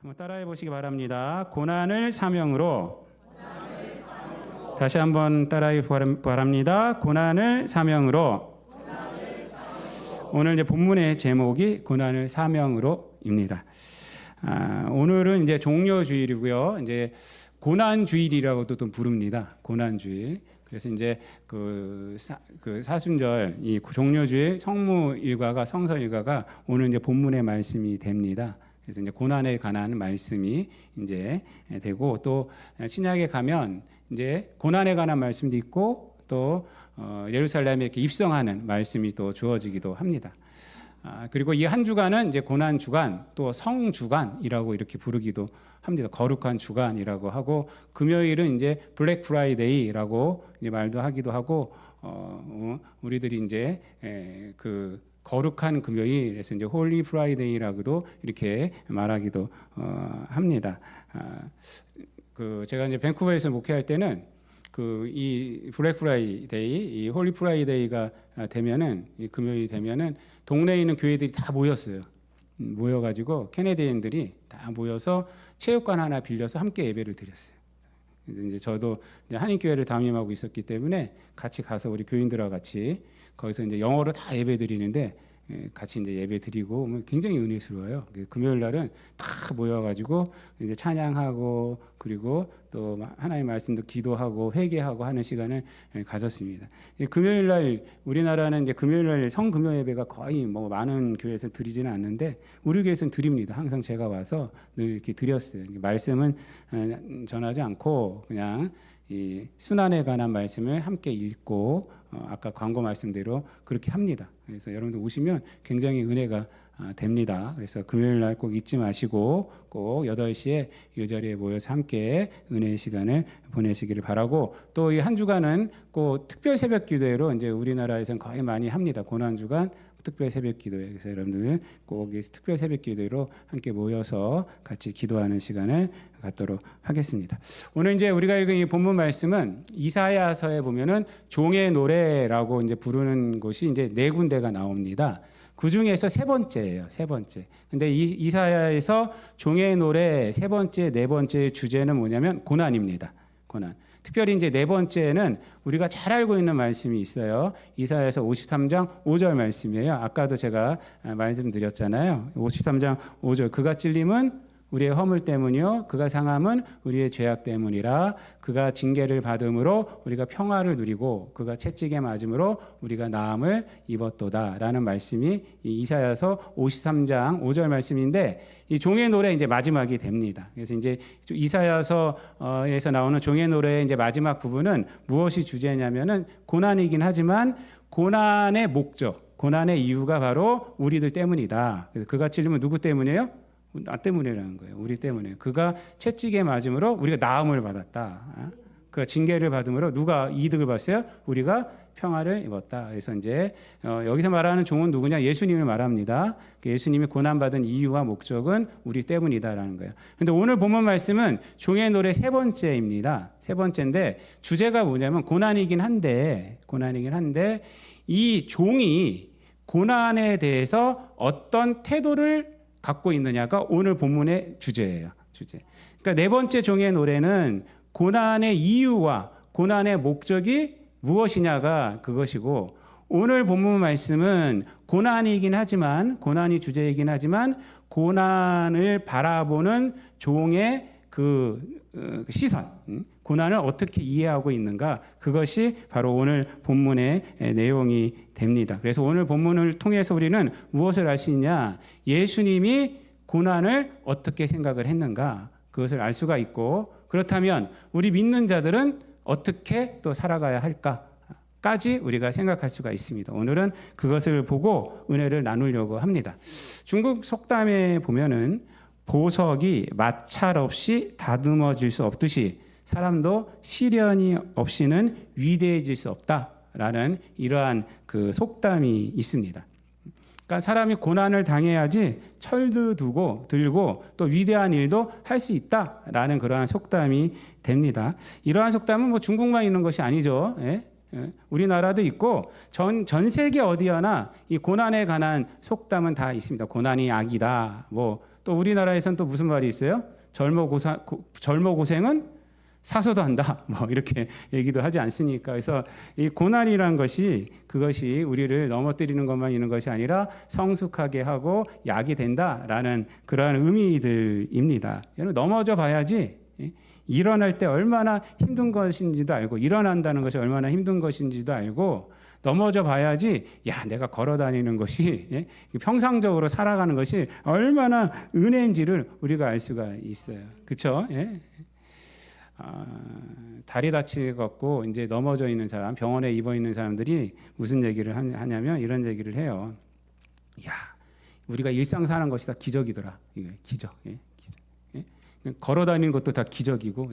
한번 따라해 보시기 바랍니다. 고난을 사명으로. 다시 한번 따라해 바랍니다. 고난을 사명으로. 오늘 이제 본문의 제목이 고난을 사명으로입니다. 오늘은 이제 종려주일이고요. 이제 고난주일이라고도 또 부릅니다. 고난주일. 그래서 이제 그 사순절 이 종려주일 성무 일과가 성서 일과가 오늘 이제 본문의 말씀이 됩니다. 그래서 이제 고난에 관한 말씀이 이제 되고, 또 신약에 가면 이제 고난에 관한 말씀도 있고, 또 예루살렘에 이렇게 입성하는 말씀이 또 주어지기도 합니다. 그리고 이 한 주간은 이제 고난 주간, 또 성 주간이라고 이렇게 부르기도 합니다. 거룩한 주간이라고 하고, 금요일은 이제 블랙 프라이데이라고 이제 말도 하기도 하고, 우리들이 이제 그 거룩한 금요일에서 이제 홀리 프라이데이라고도 이렇게 말하기도 합니다. 제가 이제 밴쿠버에서 목회할 때는 이 블랙 프라이데이, 이 홀리 프라이데이가 되면은, 이 금요일이 되면은 동네에 있는 교회들이 다 모였어요. 모여가지고 캐네디언들이 다 모여서 체육관 하나 빌려서 함께 예배를 드렸어요. 이제 저도 이제 한인교회를 담임하고 있었기 때문에 같이 가서 우리 교인들과 같이 거기서 이제 영어로 다 예배 드리는데, 같이 이제 예배 드리고 굉장히 은혜스러워요. 금요일 날은 다 모여가지고 이제 찬양하고, 그리고 또 하나님의 말씀도 기도하고 회개하고 하는 시간을 가졌습니다. 금요일 날, 우리나라는 이제 금요일 날 성금요 예배가 거의 뭐 많은 교회에서 드리지는 않는데, 우리 교회에서는 드립니다. 항상 제가 와서 늘 이렇게 드렸어요. 말씀은 전하지 않고 그냥 이 순환에 관한 말씀을 함께 읽고, 아까 광고 말씀대로 그렇게 합니다. 그래서 여러분들 오시면 굉장히 은혜가 됩니다. 그래서 금요일 날 꼭 잊지 마시고 꼭 8시에 이 자리에 모여서 함께 은혜의 시간을 보내시기를 바라고, 또 이 한 주간은 꼭 특별 새벽 기도회로 이제 우리나라에서는 거의 많이 합니다. 고난 주간 특별 새벽 기도회. 그래서 여러분들 꼭 특별 새벽 기도회로 함께 모여서 같이 기도하는 시간을 갖도록 하겠습니다. 오늘 이제 우리가 읽은 이 본문 말씀은 이사야서에 보면은 종의 노래라고 이제 부르는 곳이 이제 4군데가 나옵니다. 그 중에서 세 번째예요. 세 번째. 근데 이사야에서 종의 노래 세 번째, 네 번째 주제는 뭐냐면 고난입니다. 고난. 특별히 이제 네 번째는 우리가 잘 알고 있는 말씀이 있어요. 이사야서 53장 5절 말씀이에요. 아까도 제가 말씀드렸잖아요. 53장 5절. 그가 찔림은 우리의 허물 때문이요, 그가 상함은 우리의 죄악 때문이라. 그가 징계를 받음으로 우리가 평화를 누리고, 그가 채찍에 맞음으로 우리가 나음을 입었도다 라는 말씀이 이사야서 53장 5절 말씀인데, 이 종의 노래 이제 마지막이 됩니다. 그래서 이제 이사야서에서 나오는 종의 노래의 이제 마지막 부분은 무엇이 주제냐면은 고난이긴 하지만 고난의 목적, 고난의 이유가 바로 우리들 때문이다. 그래서 그가 찔림은 누구 때문이에요? 나 때문이라는 거예요. 우리 때문에. 그가 채찍에 맞음으로 우리가 나음을 받았다. 그가 징계를 받음으로 누가 이득을 봤어요? 우리가 평화를 입었다. 그래서 이제 여기서 말하는 종은 누구냐? 예수님을 말합니다. 예수님이 고난받은 이유와 목적은 우리 때문이다라는 거예요. 그런데 오늘 본문 말씀은 종의 노래 세 번째입니다. 세 번째인데 주제가 뭐냐면 고난이긴 한데 이 종이 고난에 대해서 어떤 태도를 갖고 있느냐가 오늘 본문의 주제예요. 주제. 그러니까 네 번째 종의 노래는 고난의 이유와 고난의 목적이 무엇이냐가 그것이고, 오늘 본문 말씀은 고난이 주제이긴 하지만 고난을 바라보는 종의 그 시선, 고난을 어떻게 이해하고 있는가, 그것이 바로 오늘 본문의 내용이 됩니다. 그래서 오늘 본문을 통해서 우리는 무엇을 알 수 있냐? 예수님이 고난을 어떻게 생각을 했는가, 그것을 알 수가 있고, 그렇다면 우리 믿는 자들은 어떻게 또 살아가야 할까까지 우리가 생각할 수가 있습니다. 오늘은 그것을 보고 은혜를 나누려고 합니다. 중국 속담에 보면은 보석이 마찰 없이 다듬어질 수 없듯이 사람도 시련이 없이는 위대해질 수 없다라는 이러한 그 속담이 있습니다. 그러니까 사람이 고난을 당해야지 철도 들고 또 위대한 일도 할 수 있다라는 그러한 속담이 됩니다. 이러한 속담은 뭐 중국만 있는 것이 아니죠. 우리나라도 있고 전 세계 어디에나 이 고난에 관한 속담은 다 있습니다. 고난이 악이다. 뭐 또 우리나라에선 또 무슨 말이 있어요? 젊어 고생은 사서도 한다. 뭐 이렇게 얘기도 하지 않습니까? 그래서 이 고난이란 것이 그것이 우리를 넘어뜨리는 것만 있는 것이 아니라 성숙하게 하고 약이 된다라는 그러한 의미들입니다. 넘어져 봐야지 일어날 때 얼마나 힘든 것인지도 알고 일어난다는 것이 얼마나 힘든 것인지도 알고 넘어져 봐야지 야 내가 걸어 다니는 것이 평상적으로 살아가는 것이 얼마나 은혜인지를 우리가 알 수가 있어요. 그렇죠? 다리 다치고 이제 넘어져 있는 사람, 병원에 입어 있는 사람들이 무슨 얘기를 하냐면 이런 얘기를 해요. 야, 우리가 일상 사는 것이 다 기적이더라. 이게 기적. 기적. 걸어 다니는 것도 다 기적이고,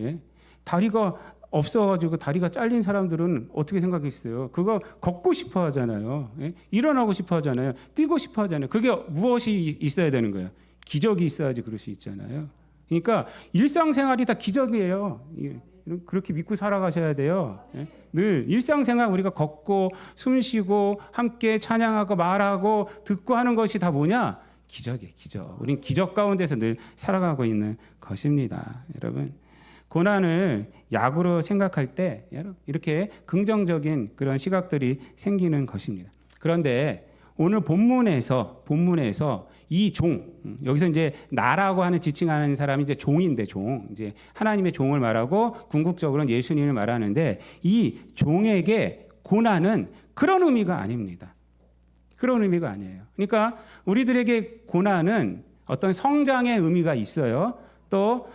다리가 없어가지고 다리가 잘린 사람들은 어떻게 생각했어요? 그거 걷고 싶어 하잖아요. 일어나고 싶어 하잖아요. 뛰고 싶어 하잖아요. 그게 무엇이 있어야 되는 거예요? 기적이 있어야지 그럴 수 있잖아요. 그러니까 일상생활이 다 기적이에요. 그렇게 믿고 살아가셔야 돼요. 늘 일상생활 우리가 걷고 숨쉬고 함께 찬양하고 말하고 듣고 하는 것이 다 뭐냐? 기적이에요. 기적. 우린 기적 가운데서 늘 살아가고 있는 것입니다. 여러분 고난을 약으로 생각할 때 이렇게 긍정적인 그런 시각들이 생기는 것입니다. 그런데 오늘 본문에서 이 여기서 이제 나라고 하는 지칭하는 사람이 이제 종인데 이제 하나님의 종을 말하고 궁극적으로는 예수님을 말하는데 이 종에게 고난은 그런 의미가 아닙니다. 그런 의미가 아니에요. 그러니까 우리들에게 고난은 어떤 성장의 의미가 있어요. 또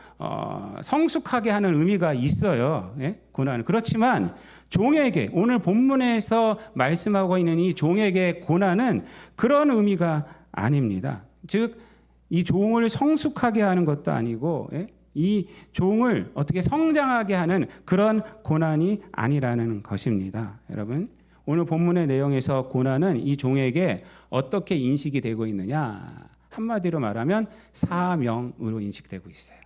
성숙하게 하는 의미가 있어요. 고난은 그렇지만 종에게 오늘 본문에서 말씀하고 있는 이 종에게 고난은 그런 의미가 아닙니다. 즉 이 종을 성숙하게 하는 것도 아니고 이 종을 어떻게 성장하게 하는 그런 고난이 아니라는 것입니다. 여러분 오늘 본문의 내용에서 고난은 이 종에게 어떻게 인식이 되고 있느냐 한마디로 말하면 사명으로 인식되고 있어요.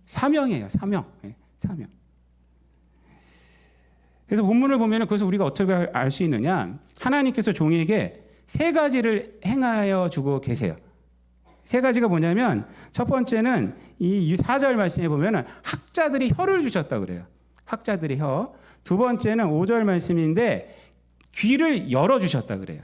사명이에요. 사명. 그래서 본문을 보면 그것을 우리가 어떻게 알 수 있느냐 하나님께서 종에게 세 가지를 행하여 주고 계세요. 세 가지가 뭐냐면 첫 번째는 이 4절 말씀에 보면 학자들이 혀를 주셨다 그래요. 학자들이 혀. 두 번째는 5절 말씀인데 귀를 열어주셨다 그래요.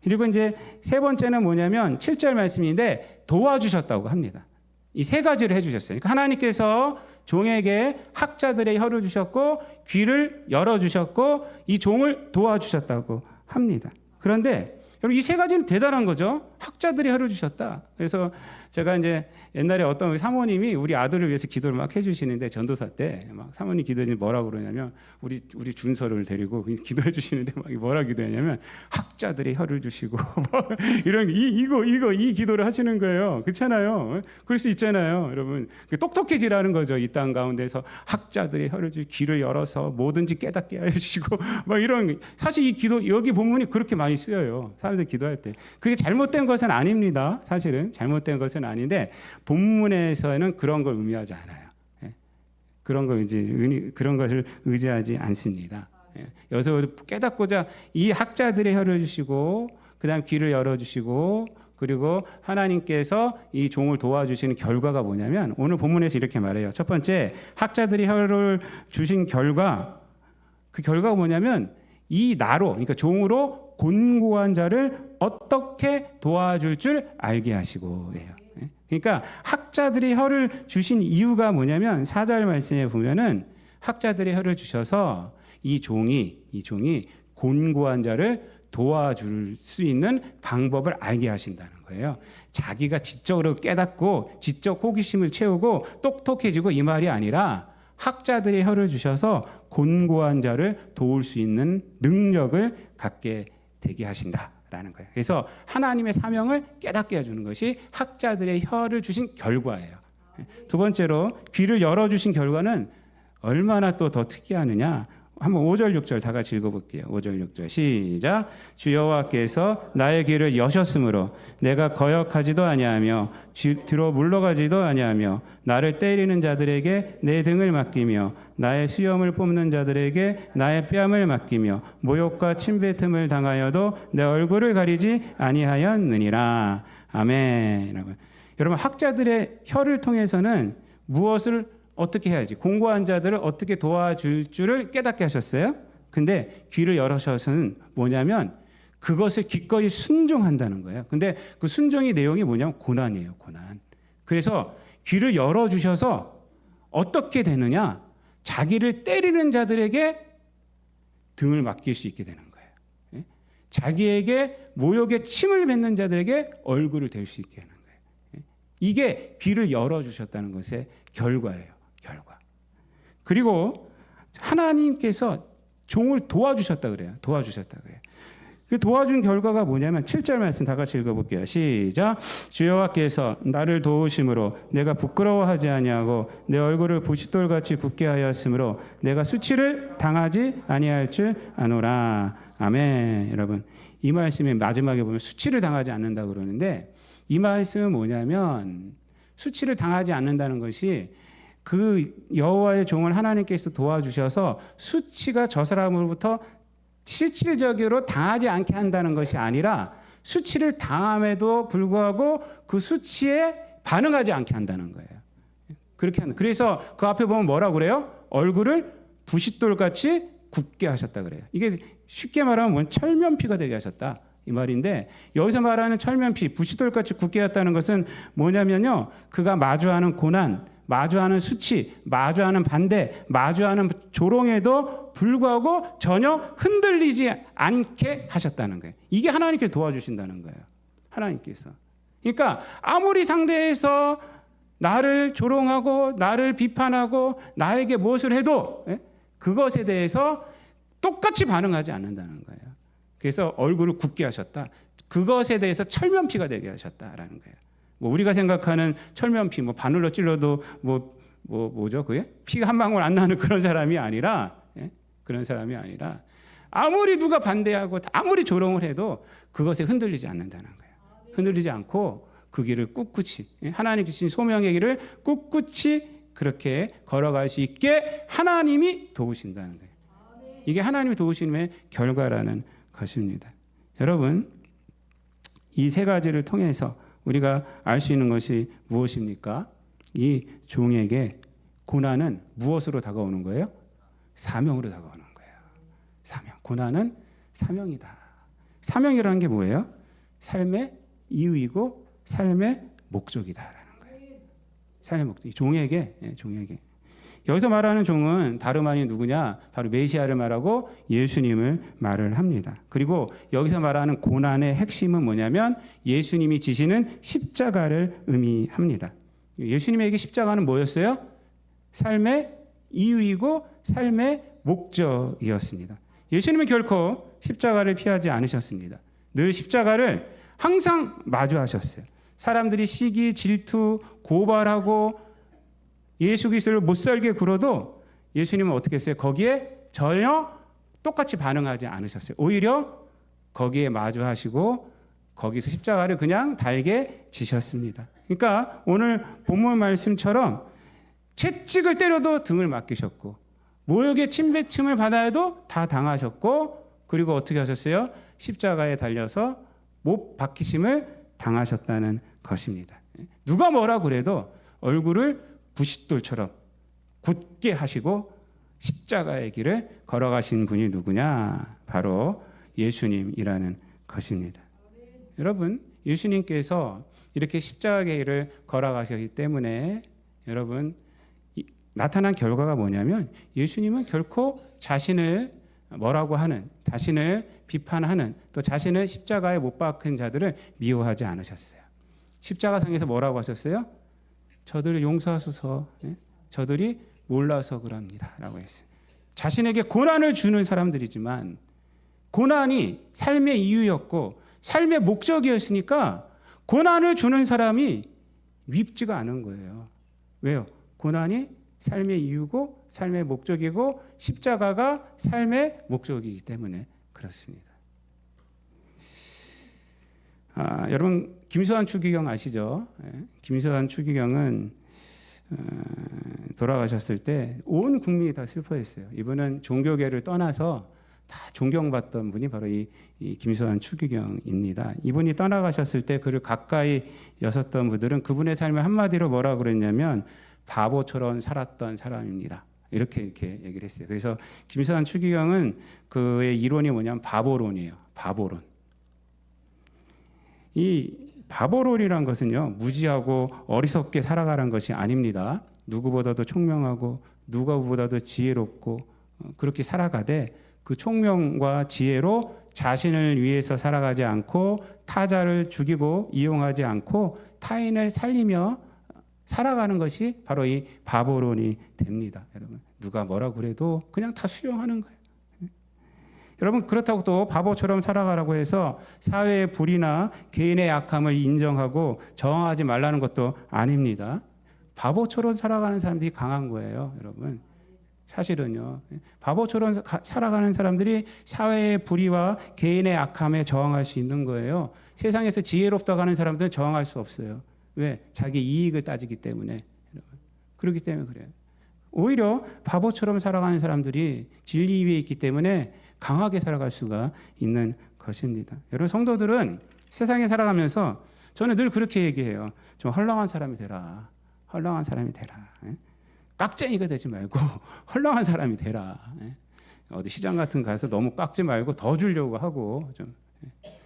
그리고 이제 세 번째는 뭐냐면 7절 말씀인데 도와주셨다고 합니다. 이 세 가지를 해주셨어요. 그러니까 하나님께서 종에게 학자들의 혀를 주셨고 귀를 열어주셨고 이 종을 도와주셨다고 합니다. 그런데 이 세 가지는 대단한 거죠. 학자들이 혀를 주셨다. 그래서 제가 이제 옛날에 어떤 우리 사모님이 우리 아들을 위해서 기도를 막 해주시는데 전도사 때 막 사모님 기도해 뭐라고 그러냐면 우리 준서를 데리고 기도해 주시는데 막 뭐라 기도했냐면 학자들의 혀를 주시고 뭐 이런 이 기도를 하시는 거예요. 그렇잖아요. 그럴 수 있잖아요, 여러분. 똑똑해지라는 거죠. 이 땅 가운데서 학자들의 혀를 주시고 귀를 열어서 뭐든지 깨닫게 해주시고 막 이런 사실 이 기도 여기 본문이 그렇게 많이 쓰여요. 사람들 기도할 때 그게 잘못된 것은 아닙니다. 사실은 잘못된 것은 아닌데 본문에서는 그런 걸 의미하지 않아요. 그런 것을 의지하지 않습니다. 여기서 깨닫고자 이 학자들의 혀를 주시고 그다음 귀를 열어주시고 그리고 하나님께서 이 종을 도와주시는 결과가 뭐냐면 오늘 본문에서 이렇게 말해요. 첫 번째 학자들이 혀를 주신 결과 그 결과가 뭐냐면 이 나로 그러니까 종으로 곤고한 자를 어떻게 도와줄 줄 알게 하시고예요. 그러니까 학자들이 혀를 주신 이유가 뭐냐면 4절 말씀에 보면은 학자들의 혀를 주셔서 이 종이 곤고한 자를 도와줄 수 있는 방법을 알게 하신다는 거예요. 자기가 지적으로 깨닫고 지적 호기심을 채우고 똑똑해지고 이 말이 아니라 학자들의 혀를 주셔서 곤고한 자를 도울 수 있는 능력을 갖게 되게 하신다라는 거예요. 그래서 하나님의 사명을 깨닫게 해주는 것이 학자들의 혀를 주신 결과예요. 두 번째로 귀를 열어주신 결과는 얼마나 또 더 특이하느냐. 한번 5절 6절 다 같이 읽어볼게요. 5절 6절 시작. 주 여호와께서 나의 귀를 여셨으므로 내가 거역하지도 아니하며 뒤로 물러가지도 아니하며 나를 때리는 자들에게 내 등을 맡기며 나의 수염을 뽑는 자들에게 나의 뺨을 맡기며 모욕과 침뱉음을 당하여도 내 얼굴을 가리지 아니하였느니라. 아멘. 여러분 학자들의 혀를 통해서는 무엇을 어떻게 해야지, 공고한 자들을 어떻게 도와줄 줄을 깨닫게 하셨어요. 근데 귀를 열으셔서는 뭐냐면 그것을 기꺼이 순종한다는 거예요. 근데 그 순종의 내용이 뭐냐면 고난이에요. 고난. 그래서 귀를 열어주셔서 어떻게 되느냐, 자기를 때리는 자들에게 등을 맡길 수 있게 되는 거예요. 예? 자기에게 모욕의 침을 뱉는 자들에게 얼굴을 댈 수 있게 하는 거예요. 예? 이게 귀를 열어주셨다는 것의 결과예요. 결과. 그리고 하나님께서 종을 도와주셨다 그래요. 도와주셨다 그래요. 그 도와준 결과가 뭐냐면 7절 말씀 다 같이 읽어볼게요. 시작. 주 여호와께서 나를 도우심으로 내가 부끄러워하지 아니하고 내 얼굴을 부싯돌같이 굳게 하였으므로 내가 수치를 당하지 아니할 줄 아노라. 아멘. 여러분, 이 말씀의 마지막에 보면 수치를 당하지 않는다 그러는데, 이 말씀은 뭐냐면 수치를 당하지 않는다는 것이 그 여호와의 종을 하나님께서 도와주셔서 수치가 저 사람으로부터 실질적으로 당하지 않게 한다는 것이 아니라 수치를 당함에도 불구하고 그 수치에 반응하지 않게 한다는 거예요. 그렇게 한다. 그래서 그 앞에 보면 뭐라고 그래요? 얼굴을 부싯돌같이 굳게 하셨다 그래요. 이게 쉽게 말하면 뭔 철면피가 되게 하셨다 이 말인데, 여기서 말하는 철면피, 부싯돌같이 굳게 했다는 것은 뭐냐면요, 그가 마주하는 고난, 마주하는 수치, 마주하는 반대, 마주하는 조롱에도 불구하고 전혀 흔들리지 않게 하셨다는 거예요. 이게 하나님께 도와주신다는 거예요. 하나님께서. 그러니까 아무리 상대에서 나를 조롱하고 나를 비판하고 나에게 무엇을 해도 그것에 대해서 똑같이 반응하지 않는다는 거예요. 그래서 얼굴을 굳게 하셨다. 그것에 대해서 철면피가 되게 하셨다라는 거예요. 뭐 우리가 생각하는 철면피, 뭐 바늘로 찔러도 뭐죠? 그게 피가 한 방울 안 나는 그런 사람이 아니라, 그런 사람이 아니라 아무리 누가 반대하고 아무리 조롱을 해도 그것에 흔들리지 않는다는 거예요. 흔들리지 않고 그 길을 꿋꿋이, 하나님 주신 소명의 길을 꿋꿋이 그렇게 걸어갈 수 있게 하나님이 도우신다는 거예요. 이게 하나님이 도우심의 결과라는 것입니다. 여러분, 이 세 가지를 통해서 우리가 알 수 있는 것이 무엇입니까? 이 종에게 고난은 무엇으로 다가오는 거예요? 사명으로 다가오는 거예요. 사명. 고난은 사명이다. 사명이라는 게 뭐예요? 삶의 이유이고 삶의 목적이다라는 거예요. 삶의 목적. 종에게. 여기서 말하는 종은 다름 아닌 누구냐? 바로 메시아를 말하고 예수님을 말을 합니다. 그리고 여기서 말하는 고난의 핵심은 뭐냐면 예수님이 지시는 십자가를 의미합니다. 예수님에게 십자가는 뭐였어요? 삶의 이유이고 삶의 목적이었습니다. 예수님은 결코 십자가를 피하지 않으셨습니다. 늘 십자가를 항상 마주하셨어요. 사람들이 시기, 질투, 고발하고 예수 그리스도를 못 살게 굴어도 예수님은 어떻게 했어요? 거기에 전혀 똑같이 반응하지 않으셨어요. 오히려 거기에 마주하시고 거기서 십자가를 그냥 달게 지셨습니다. 그러니까 오늘 본문 말씀처럼 채찍을 때려도 등을 맡기셨고 모욕의 침뱉음을 받아야도 다 당하셨고, 그리고 어떻게 하셨어요? 십자가에 달려서 못 박히심을 당하셨다는 것입니다. 누가 뭐라 그래도 얼굴을 부싯돌처럼 굳게 하시고 십자가의 길을 걸어가신 분이 누구냐? 바로 예수님이라는 것입니다. 여러분, 예수님께서 이렇게 십자가의 길을 걸어가셨기 때문에 여러분 나타난 결과가 뭐냐면 예수님은 결코 자신을 뭐라고 하는, 자신을 비판하는, 또 자신을 십자가에 못 박힌 자들을 미워하지 않으셨어요. 십자가상에서 뭐라고 하셨어요? 저들을 용서하소서, 저들이 몰라서 그럽니다 라고 했어요. 자신에게 고난을 주는 사람들이지만 고난이 삶의 이유였고 삶의 목적이었으니까 고난을 주는 사람이 밉지가 않은 거예요. 왜요? 고난이 삶의 이유고 삶의 목적이고 십자가가 삶의 목적이기 때문에 그렇습니다. 여러분 김수환 추기경 아시죠? 김수환 추기경은 돌아가셨을 때 온 국민이 다 슬퍼했어요. 이분은 종교계를 떠나서 다 존경받던 분이 바로 이 김수환 추기경입니다. 이분이 떠나가셨을 때 그를 가까이 여섰던 분들은 그분의 삶을 한마디로 뭐라 그랬냐면 바보처럼 살았던 사람입니다. 이렇게 얘기를 했어요. 그래서 김수환 추기경은 그의 이론이 뭐냐면 바보론이에요. 바보론. 이 바보론이란 것은요, 무지하고 어리석게 살아가는 것이 아닙니다. 누구보다도 총명하고 누구보다도 지혜롭고 그렇게 살아가되 그 총명과 지혜로 자신을 위해서 살아가지 않고 타자를 죽이고 이용하지 않고 타인을 살리며 살아가는 것이 바로 이 바보론이 됩니다. 여러분, 누가 뭐라 그래도 그냥 다 수용하는 거예요. 여러분, 그렇다고 또 바보처럼 살아가라고 해서 사회의 불의나 개인의 약함을 인정하고 저항하지 말라는 것도 아닙니다. 바보처럼 살아가는 사람들이 강한 거예요, 여러분. 사실은요, 바보처럼 살아가는 사람들이 사회의 불의와 개인의 약함에 저항할 수 있는 거예요. 세상에서 지혜롭다고 하는 사람들은 저항할 수 없어요. 왜? 자기 이익을 따지기 때문에. 그렇기 때문에 그래요. 오히려 바보처럼 살아가는 사람들이 진리 위에 있기 때문에 강하게 살아갈 수가 있는 것입니다. 여러분, 성도들은 세상에 살아가면서 저는 늘 그렇게 얘기해요. 좀 헐렁한 사람이 되라. 헐렁한 사람이 되라. 깍쟁이가 되지 말고 헐렁한 사람이 되라. 어디 시장 같은 거 가서 너무 깎지 말고 더 주려고 하고 좀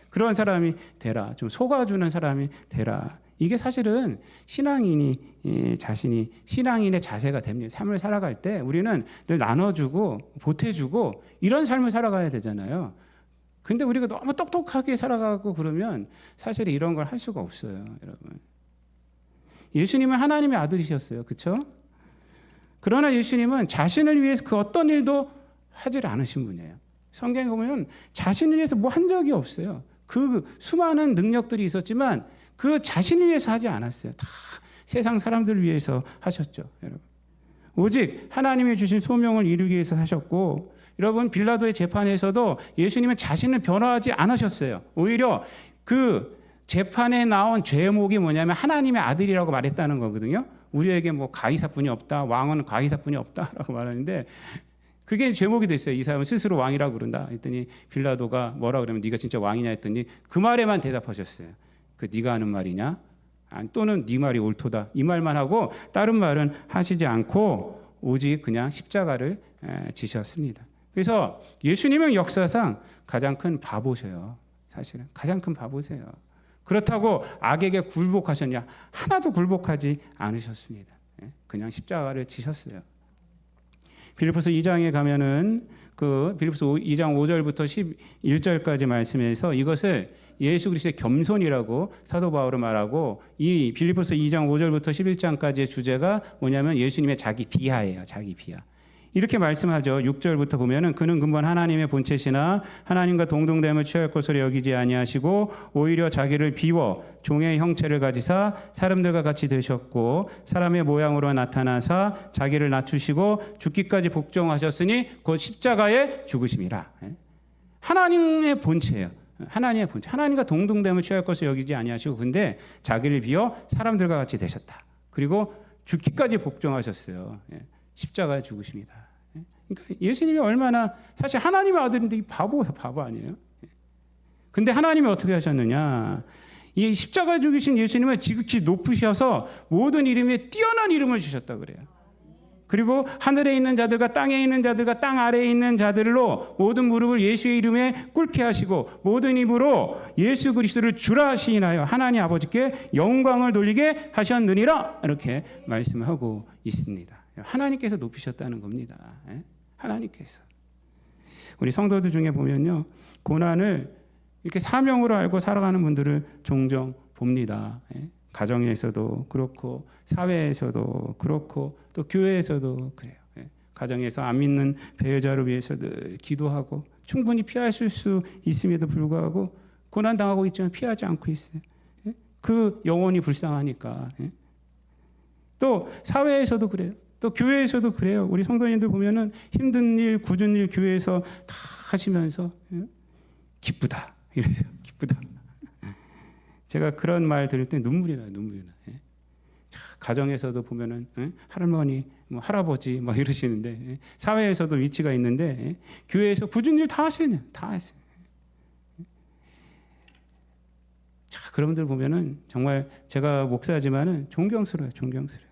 그런 사람이 되라. 좀 속아주는 사람이 되라. 이게 사실은 신앙인이 자신이 신앙인의 자세가 됩니다. 삶을 살아갈 때 우리는 늘 나눠주고 보태주고 이런 삶을 살아가야 되잖아요. 근데 우리가 너무 똑똑하게 살아가고 그러면 사실 이런 걸 할 수가 없어요, 여러분. 예수님은 하나님의 아들이셨어요, 그렇죠? 그러나 예수님은 자신을 위해서 그 어떤 일도 하지 않으신 분이에요. 성경에 보면 자신을 위해서 뭐 한 적이 없어요. 그 수많은 능력들이 있었지만 그 자신을 위해서 하지 않았어요. 다 세상 사람들을 위해서 하셨죠, 여러분. 오직 하나님이 주신 소명을 이루기 위해서 하셨고, 여러분, 빌라도의 재판에서도 예수님은 자신을 변호하지 않으셨어요. 오히려 그 재판에 나온 죄목이 뭐냐면 하나님의 아들이라고 말했다는 거거든요. 우리에게 뭐 가이사뿐이 없다, 왕은 가이사뿐이 없다라고 말하는데 그게 제목이 됐어요. 이 사람은 스스로 왕이라고 그런다. 했더니 빌라도가 뭐라 그러면 네가 진짜 왕이냐 했더니 그 말에만 대답하셨어요. 그 네가 하는 말이냐? 또는 네 말이 옳도다. 이 말만 하고 다른 말은 하시지 않고 오직 그냥 십자가를 지셨습니다. 그래서 예수님은 역사상 가장 큰 바보세요. 사실은 가장 큰 바보세요. 그렇다고 악에게 굴복하셨냐? 하나도 굴복하지 않으셨습니다. 그냥 십자가를 지셨어요. 빌립보서 2장에 가면은 그 빌립보서 2장 5절부터 11절까지 말씀에서 이것을 예수 그리스도의 겸손이라고 사도 바울은 말하고, 이 빌립보서 2장 5절부터 11장까지의 주제가 뭐냐면 예수님의 자기 비하예요. 자기 비하. 이렇게 말씀하죠. 6절부터 보면은 그는 근본 하나님의 본체시나 하나님과 동등됨을 취할 것으로 여기지 아니하시고 오히려 자기를 비워 종의 형체를 가지사 사람들과 같이 되셨고 사람의 모양으로 나타나사 자기를 낮추시고 죽기까지 복종하셨으니 곧 십자가에 죽으심이라. 하나님의 본체예요. 하나님의 본체. 하나님과 동등됨을 취할 것으로 여기지 아니하시고 근데 자기를 비워 사람들과 같이 되셨다. 그리고 죽기까지 복종하셨어요. 십자가에 죽으십니다. 그러니까 예수님이 얼마나, 사실 하나님의 아들인데 이 바보예요, 바보 아니에요? 근데 하나님이 어떻게 하셨느냐? 이 십자가에 죽으신 예수님을 지극히 높으셔서 모든 이름에 뛰어난 이름을 주셨다 그래요. 그리고 하늘에 있는 자들과 땅에 있는 자들과 땅 아래에 있는 자들로 모든 무릎을 예수의 이름에 꿇게 하시고 모든 입으로 예수 그리스도를 주라 시인하여 하나님 아버지께 영광을 돌리게 하셨느니라, 이렇게 말씀하고 있습니다. 하나님께서 높이셨다는 겁니다. 하나님께서. 우리 성도들 중에 보면요, 고난을 이렇게 사명으로 알고 살아가는 분들을 종종 봅니다. 가정에서도 그렇고 사회에서도 그렇고 또 교회에서도 그래요. 가정에서 안 믿는 배우자를 위해서 늘 기도하고 충분히 피하실 수 있음에도 불구하고 고난 당하고 있지만 피하지 않고 있어요. 그 영혼이 불쌍하니까. 또 사회에서도 그래요. 또 교회에서도 그래요. 우리 성도님들 보면은 힘든 일, 굳은 일 교회에서 다 하시면서 기쁘다 이러죠. 기쁘다. 제가 그런 말 들을 때 눈물이 나요. 눈물이 나요. 가정에서도 보면은 할머니, 뭐 할아버지 막 이러시는데 사회에서도 위치가 있는데 교회에서 굳은 일 다 하시냐, 다 하세요. 자, 그런 분들 보면은 정말 제가 목사지만은 존경스러워요, 존경스러워요.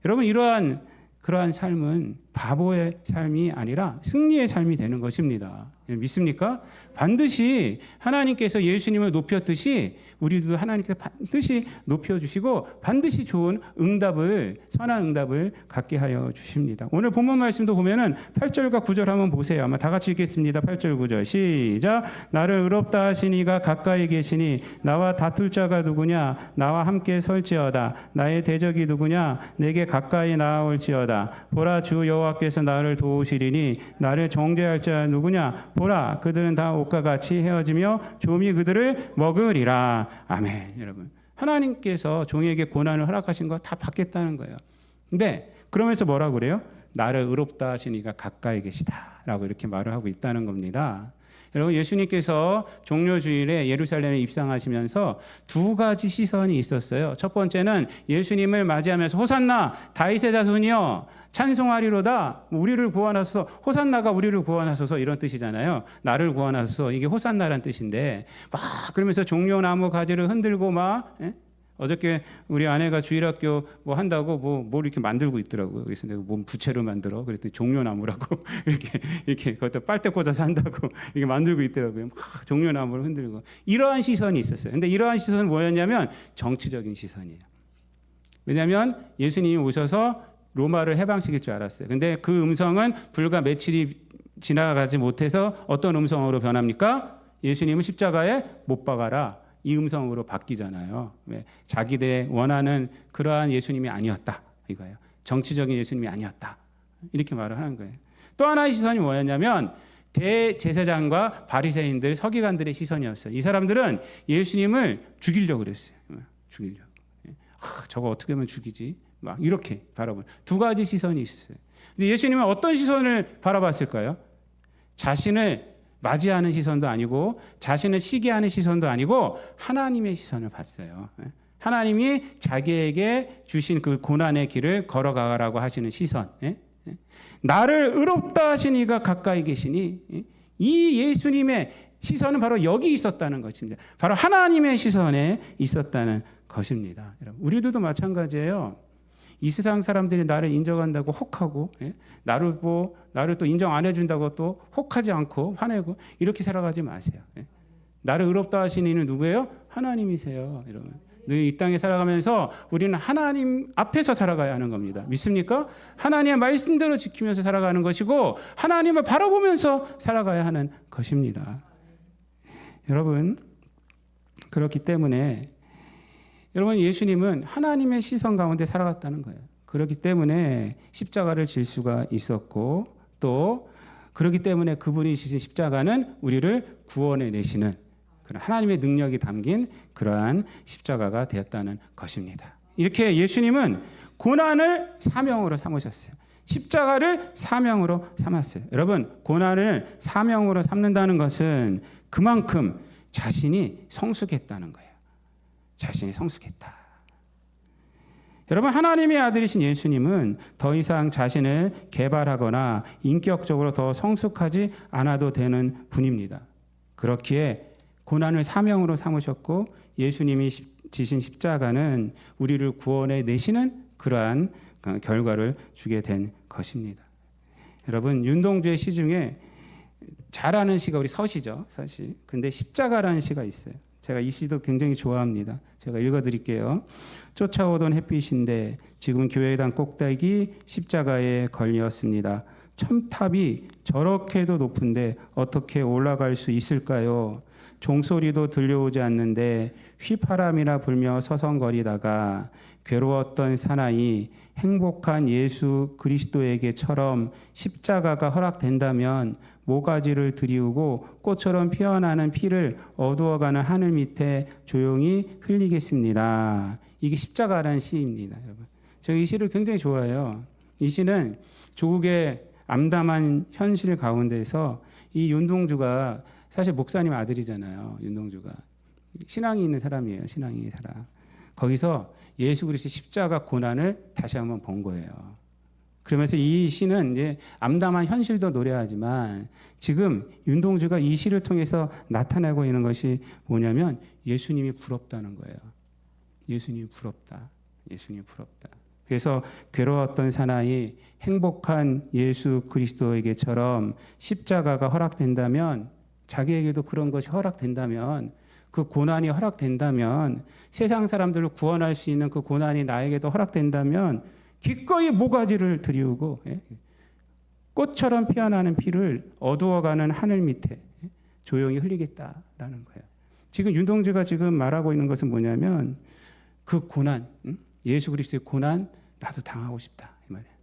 여러분 그러한 삶은 바보의 삶이 아니라 승리의 삶이 되는 것입니다. 믿습니까? 반드시 하나님께서 예수님을 높였듯이 우리도 하나님께서 반드시 높여주시고 반드시 좋은 응답을, 선한 응답을 갖게 하여 주십니다. 오늘 본문 말씀도 보면은 8절과 9절 한번 보세요. 아마 다 같이 읽겠습니다. 8절 9절 시작. 나를 의롭다 하시니가 가까이 계시니 나와 다툴 자가 누구냐? 나와 함께 설지어다. 나의 대적이 누구냐? 내게 가까이 나아올지어다. 보라, 주 여호와께서 나를 도우시리니 나를 정죄할 자 누구냐? 보라, 그들은 다 옷과 같이 헤어지며 좀이 그들을 먹으리라. 아멘. 여러분, 하나님께서 종에게 고난을 허락하신 거 다 받겠다는 거예요. 근데 그러면서 뭐라고 그래요? 나를 의롭다 하시니가 가까이 계시다라고 이렇게 말을 하고 있다는 겁니다. 여러분, 예수님께서 종료주일에 예루살렘에 입성하시면서 두 가지 시선이 있었어요. 첫 번째는 예수님을 맞이하면서 호산나 다윗의 자손이여 찬송하리로다, 우리를 구원하소서, 호산나가 우리를 구원하소서 이런 뜻이잖아요. 나를 구원하소서, 이게 호산나란 뜻인데 막 그러면서 종려나무 가지를 흔들고 막 어저께 우리 아내가 주일학교 뭐 한다고 뭘 이렇게 만들고 있더라고요. 그래서 내가 뭔 부채로 만들어 그랬더니 종려나무라고 이렇게 그것도 빨대 꽂아서 한다고 이렇게 만들고 있더라고요. 막 종려나무를 흔들고 이러한 시선이 있었어요. 근데 이러한 시선은 뭐였냐면 정치적인 시선이에요. 왜냐하면 예수님이 오셔서 로마를 해방시킬 줄 알았어요. 근데 그 음성은 불과 며칠이 지나가지 못해서 어떤 음성으로 변합니까? 예수님은 십자가에 못 박아라, 이 음성으로 바뀌잖아요. 왜? 자기들의 원하는 그러한 예수님이 아니었다 이거예요. 정치적인 예수님이 아니었다 이렇게 말을 하는 거예요. 또 하나의 시선이 뭐였냐면 대제사장과 바리새인들, 서기관들의 시선이었어요. 이 사람들은 예수님을 죽이려고 그랬어요. 죽이려고. 저거 어떻게 하면 죽이지? 막 이렇게 바라보는 두 가지 시선이 있어요. 근데 예수님은 어떤 시선을 바라봤을까요? 자신을 맞이하는 시선도 아니고 자신을 시기하는 시선도 아니고 하나님의 시선을 봤어요. 하나님이 자기에게 주신 그 고난의 길을 걸어가라고 하시는 시선. 나를 의롭다 하시니가 가까이 계시니, 이 예수님의 시선은 바로 여기 있었다는 것입니다. 바로 하나님의 시선에 있었다는 것입니다. 여러분, 우리들도 마찬가지예요. 이 세상 사람들이 나를 인정한다고 혹하고, 나를 또 인정 안 해준다고 또 혹하지 않고 화내고 이렇게 살아가지 마세요. 나를 의롭다 하시는 이는 누구예요? 하나님이세요. 여러분, 이 땅에 살아가면서 우리는 하나님 앞에서 살아가야 하는 겁니다. 믿습니까? 하나님의 말씀대로 지키면서 살아가는 것이고 하나님을 바라보면서 살아가야 하는 것입니다. 여러분, 그렇기 때문에 여러분, 예수님은 하나님의 시선 가운데 살아갔다는 거예요. 그렇기 때문에 십자가를 질 수가 있었고, 또 그렇기 때문에 그분이 지신 십자가는 우리를 구원해 내시는 그런 하나님의 능력이 담긴 그러한 십자가가 되었다는 것입니다. 이렇게 예수님은 고난을 사명으로 삼으셨어요. 십자가를 사명으로 삼았어요. 여러분, 고난을 사명으로 삼는다는 것은 그만큼 자신이 성숙했다는 거예요. 자신이 성숙했다. 여러분, 하나님의 아들이신 예수님은 더 이상 자신을 개발하거나 인격적으로 더 성숙하지 않아도 되는 분입니다. 그렇기에 고난을 사명으로 삼으셨고 예수님이 지신 십자가는 우리를 구원해 내시는 그러한 결과를 주게 된 것입니다. 여러분, 윤동주의 시 중에 잘 아는 시가 우리 서시죠. 서시. 근데 십자가라는 시가 있어요. 제가 이 시도 굉장히 좋아합니다. 제가 읽어드릴게요. 쫓아오던 햇빛인데 지금 교회당 꼭대기 십자가에 걸렸습니다. 첨탑이 저렇게도 높은데 어떻게 올라갈 수 있을까요? 종소리도 들려오지 않는데 휘파람이나 불며 서성거리다가 괴로웠던 사나이 행복한 예수 그리스도에게처럼 십자가가 허락된다면 모가지를 들이우고 꽃처럼 피어나는 피를 어두워가는 하늘 밑에 조용히 흘리겠습니다. 이게 십자가라는 시입니다. 여러분, 제가 이 시를 굉장히 좋아해요. 이 시는 조국의 암담한 현실 가운데서 이 윤동주가 사실 목사님 아들이잖아요. 윤동주가 신앙이 있는 사람이에요. 신앙이 있는 사람. 거기서 예수 그리스도의 십자가 고난을 다시 한번 본 거예요. 그러면서 이 시는 이제 암담한 현실도 노래하지만 지금 윤동주가 이 시를 통해서 나타내고 있는 것이 뭐냐면 예수님이 부럽다는 거예요. 예수님이 부럽다. 예수님이 부럽다. 그래서 괴로웠던 사나이 행복한 예수 그리스도에게처럼 십자가가 허락된다면, 자기에게도 그런 것이 허락된다면, 그 고난이 허락된다면, 세상 사람들을 구원할 수 있는 그 고난이 나에게도 허락된다면 기꺼이 모가지를 들이우고 꽃처럼 피어나는 피를 어두워가는 하늘 밑에 조용히 흘리겠다라는 거예요. 지금 윤동주가 지금 말하고 있는 것은 뭐냐면 그 고난, 예수 그리스도의 고난 나도 당하고 싶다 이 말이에요.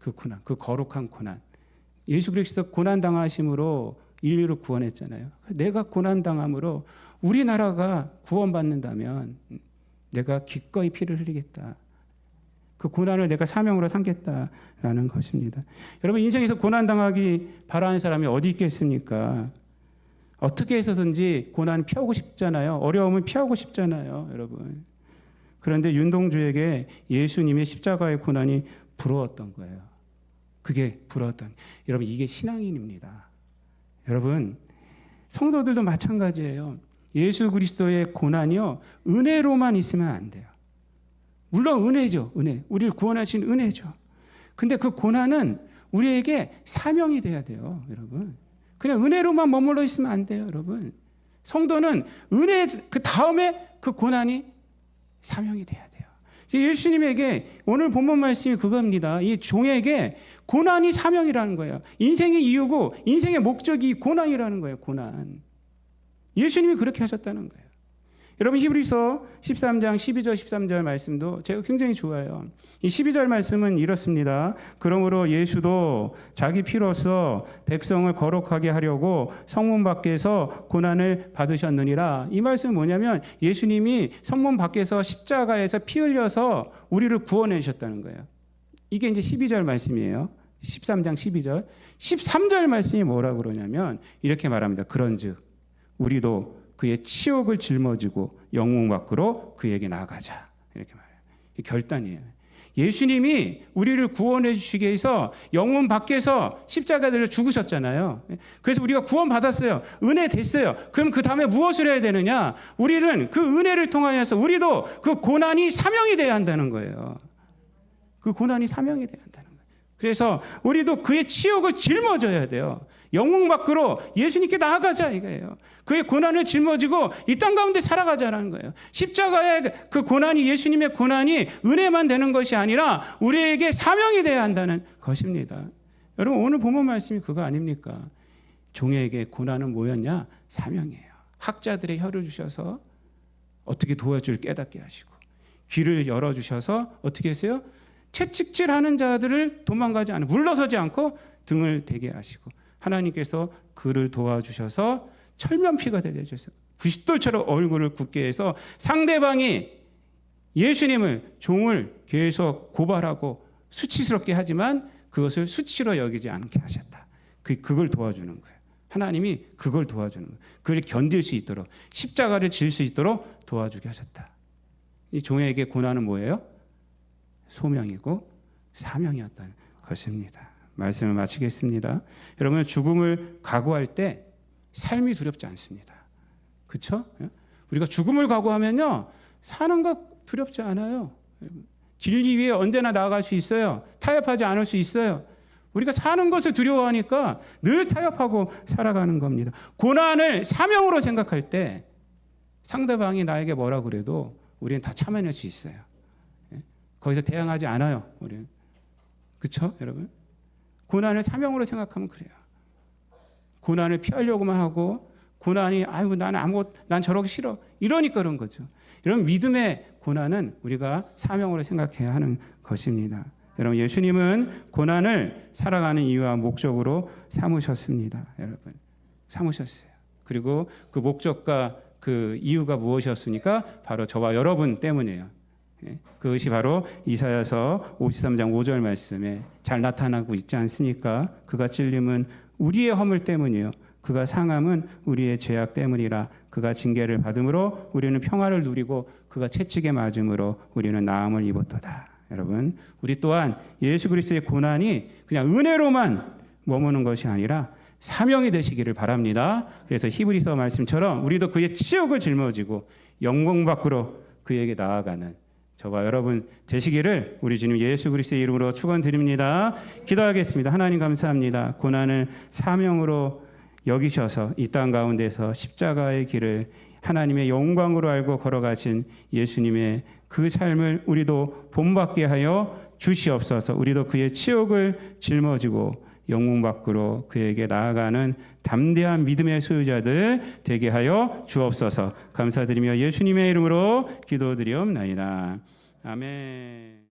그 고난, 그 거룩한 고난. 예수 그리스도 고난 당하심으로 인류를 구원했잖아요. 내가 고난 당함으로 우리나라가 구원받는다면 내가 기꺼이 피를 흘리겠다. 그 고난을 내가 사명으로 삼겠다라는 것입니다. 여러분, 인생에서 고난 당하기 바라는 사람이 어디 있겠습니까? 어떻게 해서든지 고난 피하고 싶잖아요. 어려움을 피하고 싶잖아요, 여러분. 그런데 윤동주에게 예수님의 십자가의 고난이 부러웠던 거예요. 그게 부러웠던. 여러분, 이게 신앙인입니다. 여러분, 성도들도 마찬가지예요. 예수 그리스도의 고난이요, 은혜로만 있으면 안 돼요. 물론 은혜죠, 은혜. 우리를 구원하신 은혜죠. 근데 그 고난은 우리에게 사명이 돼야 돼요, 여러분. 그냥 은혜로만 머물러 있으면 안 돼요, 여러분. 성도는 은혜 그 다음에 그 고난이 사명이 돼야 돼요. 예수님에게 오늘 본문 말씀이 그겁니다. 이 종에게 고난이 사명이라는 거예요. 인생의 이유고 인생의 목적이 고난이라는 거예요, 고난. 예수님이 그렇게 하셨다는 거예요. 여러분, 히브리서 13장 12절 13절 말씀도 제가 굉장히 좋아해요. 이 12절 말씀은 이렇습니다. 그러므로 예수도 자기 피로써 백성을 거룩하게 하려고 성문 밖에서 고난을 받으셨느니라. 이 말씀은 뭐냐면 예수님이 성문 밖에서 십자가에서 피 흘려서 우리를 구원해 주셨다는 거예요. 이게 이제 12절 말씀이에요. 13장 12절. 13절 말씀이 뭐라고 그러냐면 이렇게 말합니다. 그런즉 우리도 그의 치욕을 짊어지고 영웅 밖으로 그에게 나아가자. 이렇게 말해요. 이 결단이에요. 예수님이 우리를 구원해 주시기 위해서 영문 밖에서 십자가들로 죽으셨잖아요. 그래서 우리가 구원받았어요. 은혜 됐어요. 그럼 그 다음에 무엇을 해야 되느냐? 우리는 그 은혜를 통하여서 우리도 그 고난이 사명이 돼야 한다는 거예요. 그 고난이 사명이 돼야 한다는 거예요. 그래서 우리도 그의 치욕을 짊어져야 돼요. 영웅 밖으로 예수님께 나아가자 이거예요. 그의 고난을 짊어지고 이 땅 가운데 살아가자라는 거예요. 십자가의 그 고난이, 예수님의 고난이 은혜만 되는 것이 아니라 우리에게 사명이 돼야 한다는 것입니다. 여러분, 오늘 본문 말씀이 그거 아닙니까? 종에게 고난은 뭐였냐? 사명이에요. 학자들의 혀를 주셔서 어떻게 도와줄 깨닫게 하시고, 귀를 열어주셔서 어떻게 했어요? 채찍질하는 자들을 도망가지 않고 물러서지 않고 등을 대게 하시고, 하나님께서 그를 도와주셔서 철면피가 되게 해주셨어요. 부싯돌처럼 얼굴을 굳게 해서 상대방이 예수님을, 종을 계속 고발하고 수치스럽게 하지만 그것을 수치로 여기지 않게 하셨다. 그걸 도와주는 거예요. 하나님이 그걸 도와주는 거예요. 그걸 견딜 수 있도록, 십자가를 질 수 있도록 도와주게 하셨다. 이 종에게 고난은 뭐예요? 소명이고 사명이었다는 것입니다. 말씀을 마치겠습니다. 여러분, 죽음을 각오할 때 삶이 두렵지 않습니다. 그렇죠? 우리가 죽음을 각오하면요, 사는 것 두렵지 않아요. 진리 위에 언제나 나아갈 수 있어요. 타협하지 않을 수 있어요. 우리가 사는 것을 두려워하니까 늘 타협하고 살아가는 겁니다. 고난을 사명으로 생각할 때 상대방이 나에게 뭐라 그래도 우리는 다 참아낼 수 있어요. 거기서 대항하지 않아요. 우리는. 그렇죠, 여러분? 고난을 사명으로 생각하면 그래요. 고난을 피하려고만 하고, 고난이 아이고 난 저러기 싫어, 이러니까 그런 거죠. 이런 믿음의 고난은 우리가 사명으로 생각해야 하는 것입니다. 여러분, 예수님은 고난을 살아가는 이유와 목적으로 삼으셨습니다. 여러분, 삼으셨어요. 그리고 그 목적과 그 이유가 무엇이었습니까? 바로 저와 여러분 때문이에요. 그것이 바로 이사야서 53장 5절 말씀에 잘 나타나고 있지 않습니까? 그가 찔림은 우리의 허물 때문이요, 그가 상함은 우리의 죄악 때문이라. 그가 징계를 받음으로 우리는 평화를 누리고 그가 채찍에 맞음으로 우리는 나음을 입었도다. 여러분, 우리 또한 예수 그리스도의 고난이 그냥 은혜로만 머무는 것이 아니라 사명이 되시기를 바랍니다. 그래서 히브리서 말씀처럼 우리도 그의 치욕을 짊어지고 영광 밖으로 그에게 나아가는 저와 여러분 되시기를 우리 주님 예수 그리스도의 이름으로 축원드립니다. 기도하겠습니다. 하나님 감사합니다. 고난을 사명으로 여기셔서 이 땅 가운데서 십자가의 길을 하나님의 영광으로 알고 걸어가신 예수님의 그 삶을 우리도 본받게 하여 주시옵소서. 우리도 그의 치욕을 짊어지고 영웅 밖으로 그에게 나아가는 담대한 믿음의 소유자들 되게 하여 주옵소서. 감사드리며 예수님의 이름으로 기도드리옵나이다. 아멘.